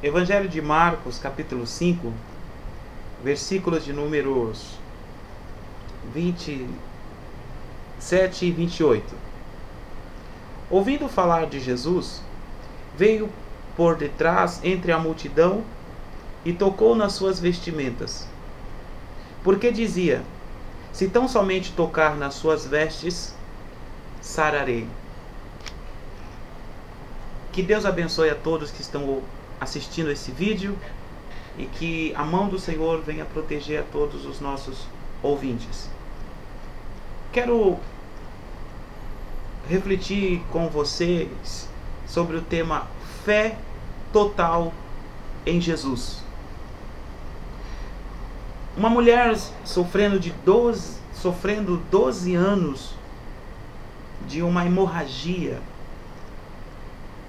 Evangelho de Marcos, capítulo 5, versículos de números 27 e 28. Ouvindo falar de Jesus, veio por detrás entre a multidão e tocou nas suas vestimentas. Porque dizia: se tão somente tocar nas suas vestes, sararei. Que Deus abençoe a todos que estão assistindo esse vídeo e que a mão do Senhor venha proteger a todos os nossos ouvintes. Quero refletir com vocês sobre o tema fé total em Jesus. Uma mulher sofrendo 12 anos de uma hemorragia,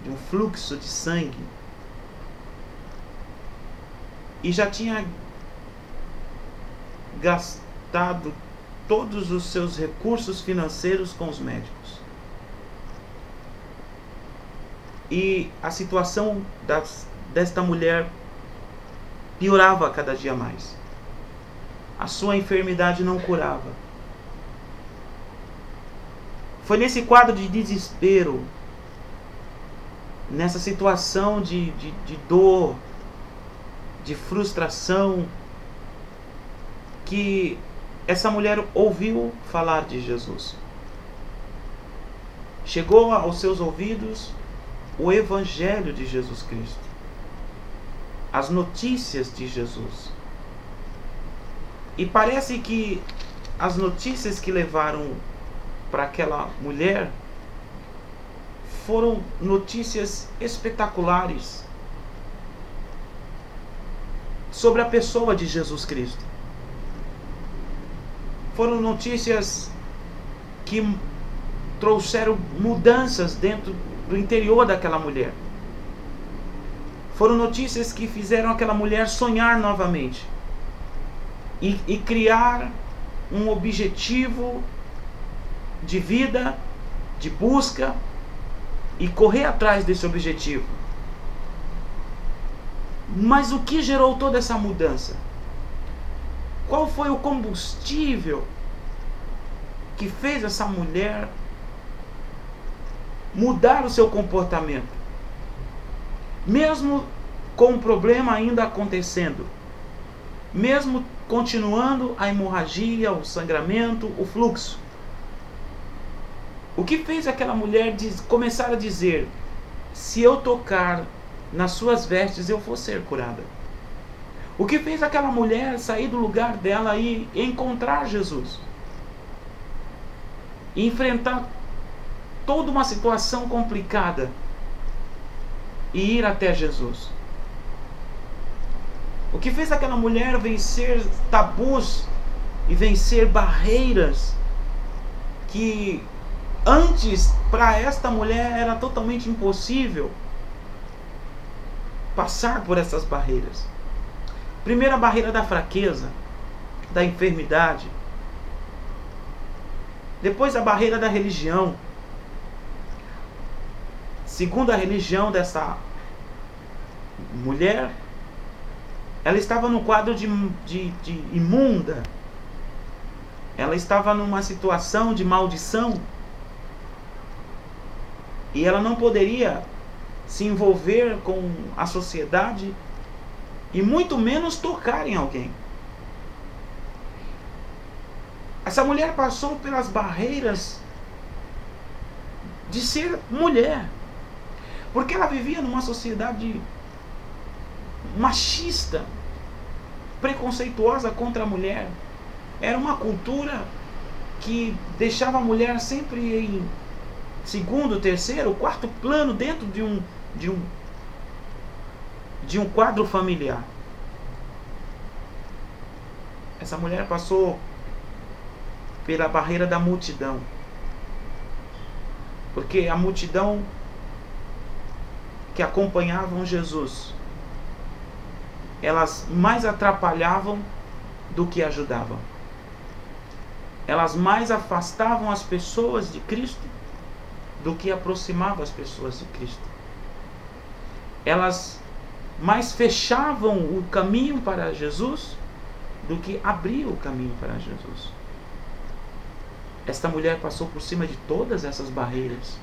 de um fluxo de sangue, e já tinha gastado todos os seus recursos financeiros com os médicos. E a situação desta mulher piorava a cada dia mais. A sua enfermidade não curava. Foi nesse quadro de desespero, nessa situação de dor, de frustração, que essa mulher ouviu falar de Jesus. Chegou aos seus ouvidos o Evangelho de Jesus Cristo, as notícias de Jesus. E parece que as notícias que levaram para aquela mulher foram notícias espetaculares sobre a pessoa de Jesus Cristo. Foram notícias que trouxeram mudanças dentro do interior daquela mulher. Foram notícias que fizeram aquela mulher sonhar novamente e criar um objetivo de vida, de busca, e correr atrás desse objetivo. Mas o que gerou toda essa mudança? Qual foi o combustível que fez essa mulher mudar o seu comportamento? Mesmo com o problema ainda acontecendo, mesmo continuando a hemorragia, o sangramento, o fluxo, o que fez aquela mulher começar a dizer: se eu tocar nas suas vestes, eu vou ser curada? O que fez aquela mulher sair do lugar dela e encontrar Jesus? E enfrentar toda uma situação complicada e ir até Jesus? O que fez aquela mulher vencer tabus e vencer barreiras que antes, para esta mulher, era totalmente impossível passar por essas barreiras? Primeiro, a barreira da fraqueza, da enfermidade. Depois, a barreira da religião. Segundo a religião dessa mulher, ela estava no quadro de imunda. Ela estava numa situação de maldição. E ela não poderia se envolver com a sociedade e muito menos tocar em alguém. Essa mulher passou pelas barreiras de ser mulher, porque ela vivia numa sociedade machista, preconceituosa contra a mulher. Era uma cultura que deixava a mulher sempre em segundo, terceiro, quarto plano dentro de um quadro familiar. Essa mulher passou pela barreira da multidão, porque a multidão que acompanhavam Jesus, elas mais atrapalhavam do que ajudavam. Elas mais afastavam as pessoas de Cristo do que aproximavam as pessoas de Cristo. Elas mais fechavam o caminho para Jesus do que abriam o caminho para Jesus. Esta mulher passou por cima de todas essas barreiras.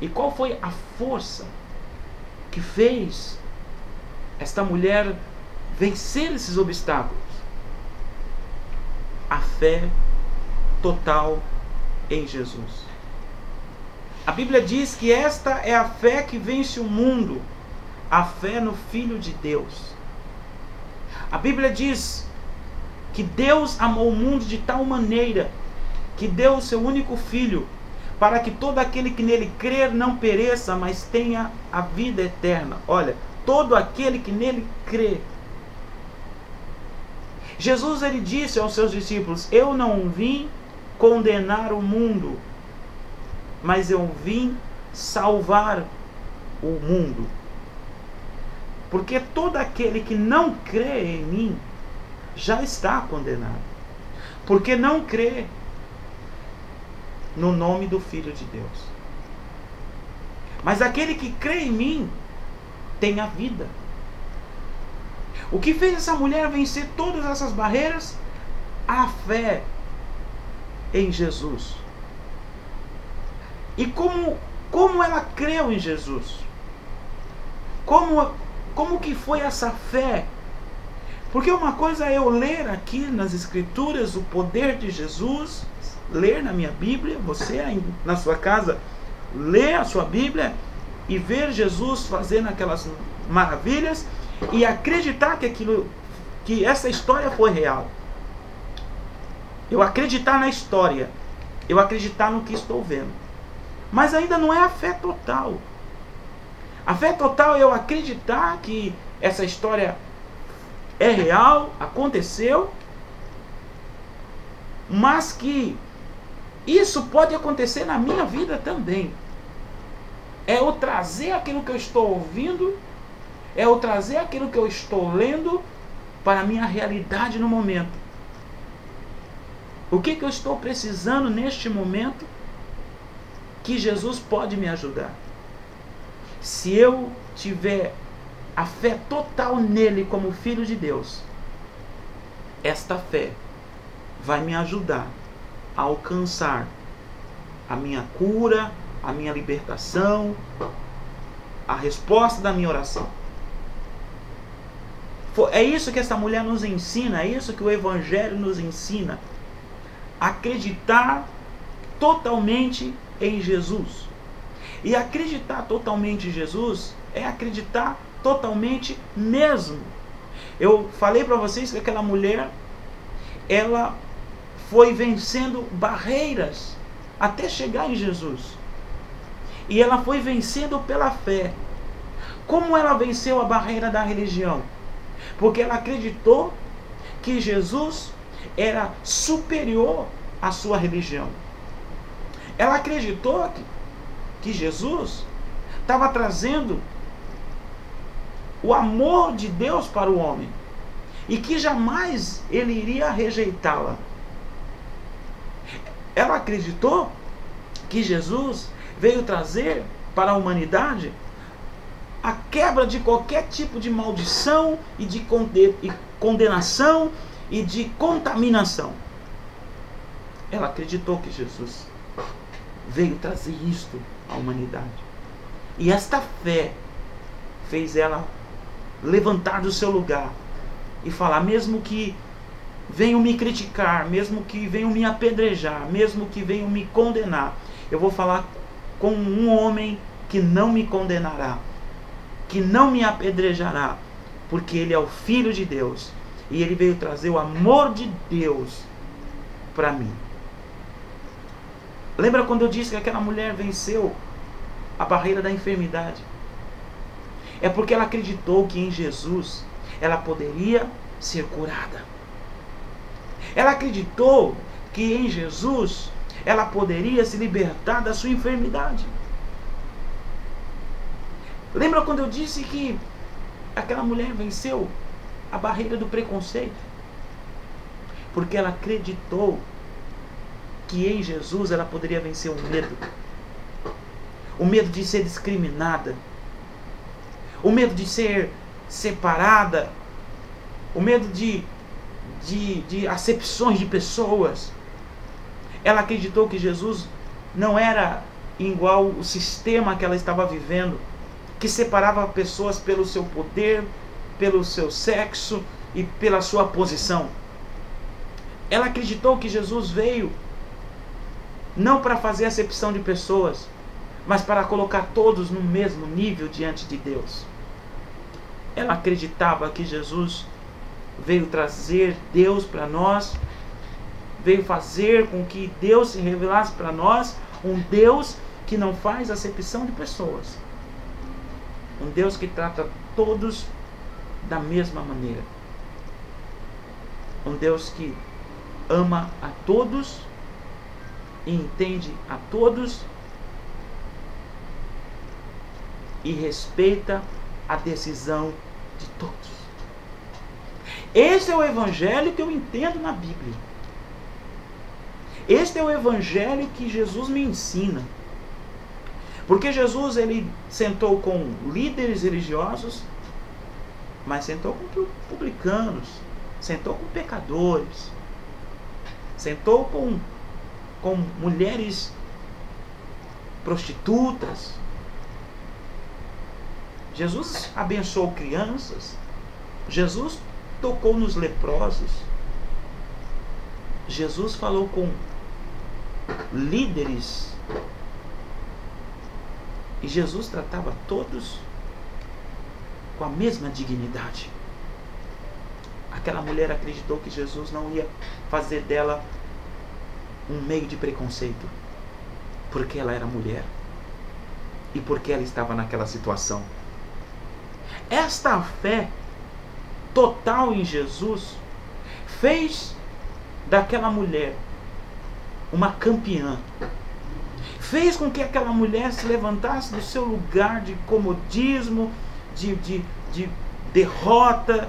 E qual foi a força que fez esta mulher vencer esses obstáculos? A fé total em Jesus. A Bíblia diz que esta é a fé que vence o mundo, a fé no Filho de Deus. A Bíblia diz que Deus amou o mundo de tal maneira que deu o seu único Filho, para que todo aquele que nele crer não pereça, mas tenha a vida eterna. Olha, todo aquele que nele crê. Jesus, ele disse aos seus discípulos: eu não vim condenar o mundo, mas eu vim salvar o mundo. Porque todo aquele que não crê em mim já está condenado, porque não crê no nome do Filho de Deus. Mas aquele que crê em mim tem a vida. O que fez essa mulher vencer todas essas barreiras? A fé em Jesus. E como ela creu em Jesus? Como que foi essa fé? Porque uma coisa é eu ler aqui nas Escrituras o poder de Jesus, ler na minha Bíblia, você aí na sua casa, ler a sua Bíblia e ver Jesus fazendo aquelas maravilhas e acreditar que essa história foi real. Eu acreditar na história, eu acreditar no que estou vendo. Mas ainda não é a fé total. A fé total é eu acreditar que essa história é real, aconteceu, mas que isso pode acontecer na minha vida também. É eu trazer aquilo que eu estou ouvindo, é eu trazer aquilo que eu estou lendo para a minha realidade no momento. O que eu estou precisando neste momento que Jesus pode me ajudar? Se eu tiver a fé total nele como Filho de Deus, esta fé vai me ajudar a alcançar a minha cura, a minha libertação, a resposta da minha oração. É isso que essa mulher nos ensina, é isso que o Evangelho nos ensina. Acreditar totalmente em Jesus. E acreditar totalmente em Jesus é acreditar totalmente mesmo. Eu falei para vocês que aquela mulher, ela foi vencendo barreiras até chegar em Jesus. E ela foi vencendo pela fé. Como ela venceu a barreira da religião? Porque ela acreditou que Jesus era superior à sua religião. Ela acreditou que Jesus estava trazendo o amor de Deus para o homem e que jamais ele iria rejeitá-la. Ela acreditou que Jesus veio trazer para a humanidade a quebra de qualquer tipo de maldição e de condenação e de contaminação. Ela acreditou que Jesus veio trazer isto à humanidade. E esta fé fez ela levantar do seu lugar e falar: mesmo que venham me criticar, mesmo que venham me apedrejar, mesmo que venham me condenar, eu vou falar com um homem que não me condenará, que não me apedrejará, porque ele é o Filho de Deus e ele veio trazer o amor de Deus para mim. Lembra quando eu disse que aquela mulher venceu a barreira da enfermidade? É porque ela acreditou que em Jesus ela poderia ser curada. Ela acreditou que em Jesus ela poderia se libertar da sua enfermidade. Lembra quando eu disse que aquela mulher venceu a barreira do preconceito? Porque ela acreditou que em Jesus ela poderia vencer o medo. O medo de ser discriminada. O medo de ser separada, o medo de acepções de pessoas. Ela acreditou que Jesus não era igual o sistema que ela estava vivendo, que separava pessoas pelo seu poder, pelo seu sexo e pela sua posição. Ela acreditou que Jesus veio não para fazer acepção de pessoas, mas para colocar todos no mesmo nível diante de Deus. Ela acreditava que Jesus veio trazer Deus para nós, veio fazer com que Deus se revelasse para nós, um Deus que não faz acepção de pessoas, um Deus que trata todos da mesma maneira, um Deus que ama a todos e entende a todos e respeita a decisão de todos. Esse é o evangelho que eu entendo na Bíblia. Este é o evangelho que Jesus me ensina. Porque Jesus, ele sentou com líderes religiosos, mas sentou com publicanos, sentou com pecadores, sentou com mulheres prostitutas. Jesus abençoou crianças. Jesus tocou nos leprosos. Jesus falou com líderes. E Jesus tratava todos com a mesma dignidade. Aquela mulher acreditou que Jesus não ia fazer dela um meio de preconceito, porque ela era mulher e porque ela estava naquela situação. Esta fé total em Jesus fez daquela mulher uma campeã. Fez com que aquela mulher se levantasse do seu lugar de comodismo, de derrota,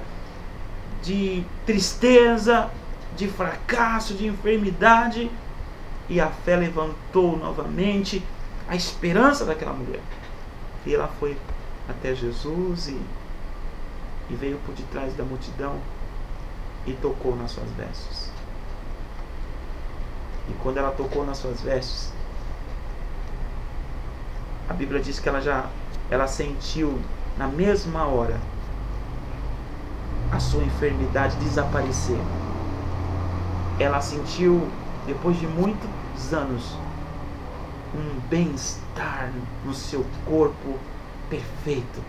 de tristeza, de fracasso, de enfermidade. E a fé levantou novamente a esperança daquela mulher. E ela foi até Jesus e veio por detrás da multidão e tocou nas suas vestes. E quando ela tocou nas suas vestes, a Bíblia diz que ela sentiu na mesma hora a sua enfermidade desaparecer. Ela sentiu, depois de muitos anos, um bem-estar no seu corpo perfeito.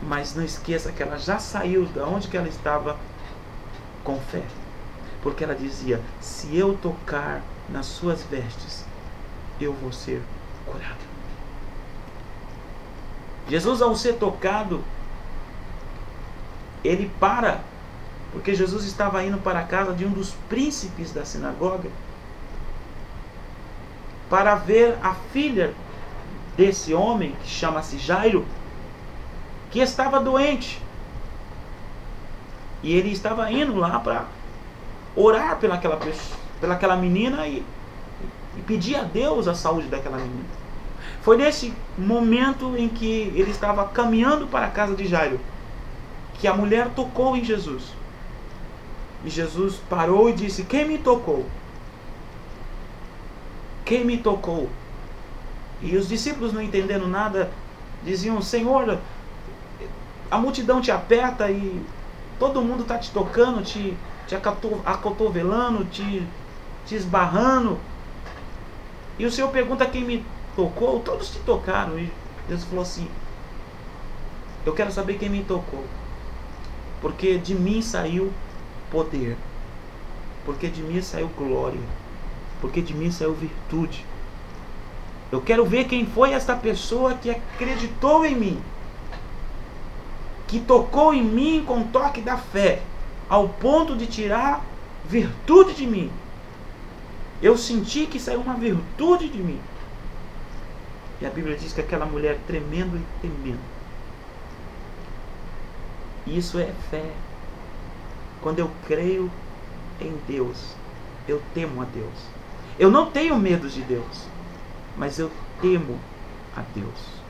Mas não esqueça que ela já saiu de onde que ela estava com fé, porque ela dizia: se eu tocar nas suas vestes, eu vou ser curado. Jesus, ao ser tocado, ele para, porque Jesus estava indo para a casa de um dos príncipes da sinagoga para ver a filha desse homem, que chama-se Jairo, que estava doente. E ele estava indo lá para orar pelaquela menina e pedir a Deus a saúde daquela menina. Foi nesse momento em que ele estava caminhando para a casa de Jairo que a mulher tocou em Jesus. E Jesus parou e disse: quem me tocou? Quem me tocou? E os discípulos, não entendendo nada, diziam: Senhor, a multidão te aperta e todo mundo está te tocando, te acotovelando, te esbarrando. E o Senhor pergunta: quem me tocou? Todos te tocaram. E Jesus falou assim: eu quero saber quem me tocou, porque de mim saiu poder, porque de mim saiu glória, porque de mim saiu virtude. Eu quero ver quem foi esta pessoa que acreditou em mim, que tocou em mim com o toque da fé, ao ponto de tirar virtude de mim. Eu senti que saiu uma virtude de mim. E a Bíblia diz que aquela mulher, tremendo e temendo. Isso é fé. Quando eu creio em Deus, eu temo a Deus. Eu não tenho medo de Deus, mas eu temo a Deus.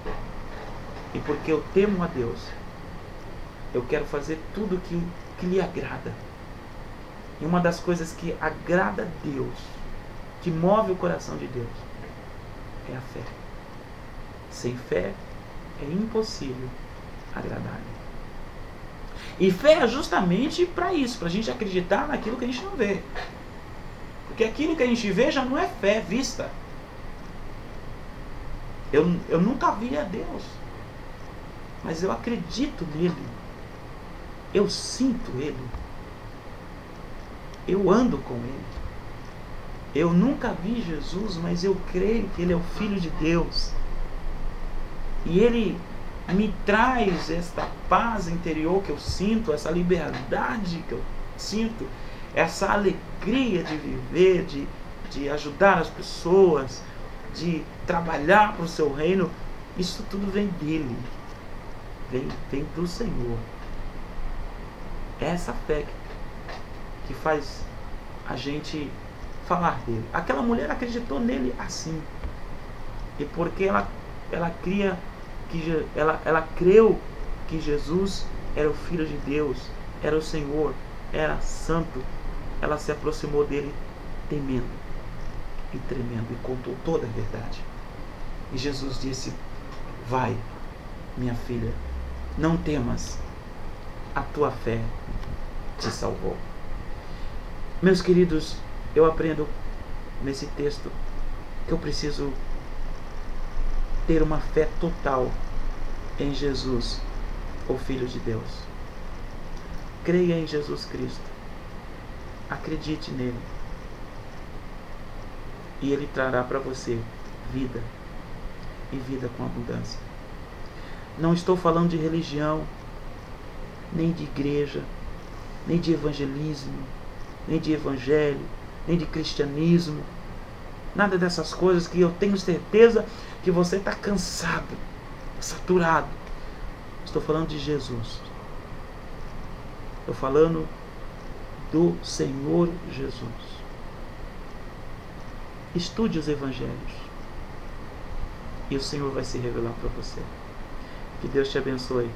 E porque eu temo a Deus, Eu quero fazer tudo que lhe agrada. E uma das coisas que agrada a Deus, que move o coração de Deus, é a fé. Sem fé é impossível agradar-lhe. E fé é justamente para isso, para a gente acreditar naquilo que a gente não vê. Porque aquilo que a gente vê já não é fé vista. Eu nunca vi a Deus, mas eu acredito nele. Eu sinto ele. Eu ando com ele. Eu nunca vi Jesus, mas eu creio que ele é o Filho de Deus. E ele me traz esta paz interior que eu sinto, essa liberdade que eu sinto, essa alegria de viver, de ajudar as pessoas, de trabalhar para o seu reino. Isso tudo vem dele, vem do Senhor. É essa fé que faz a gente falar dele. Aquela mulher acreditou nele assim, e porque ela creu que Jesus era o Filho de Deus, era o Senhor, era santo, ela se aproximou dele temendo e tremendo e contou toda a verdade. E Jesus disse: vai, minha filha, não temas, a tua fé te salvou. Meus queridos, eu aprendo nesse texto que eu preciso ter uma fé total em Jesus, o Filho de Deus. Creia em Jesus Cristo. Acredite nele. E ele trará para você vida, e vida com abundância. Não estou falando de religião, nem de igreja, nem de evangelismo, nem de evangelho, nem de cristianismo. Nada dessas coisas que eu tenho certeza que você está cansado, saturado. Estou falando de Jesus. Estou falando do Senhor Jesus. Estude os evangelhos e o Senhor vai se revelar para você. Que Deus te abençoe.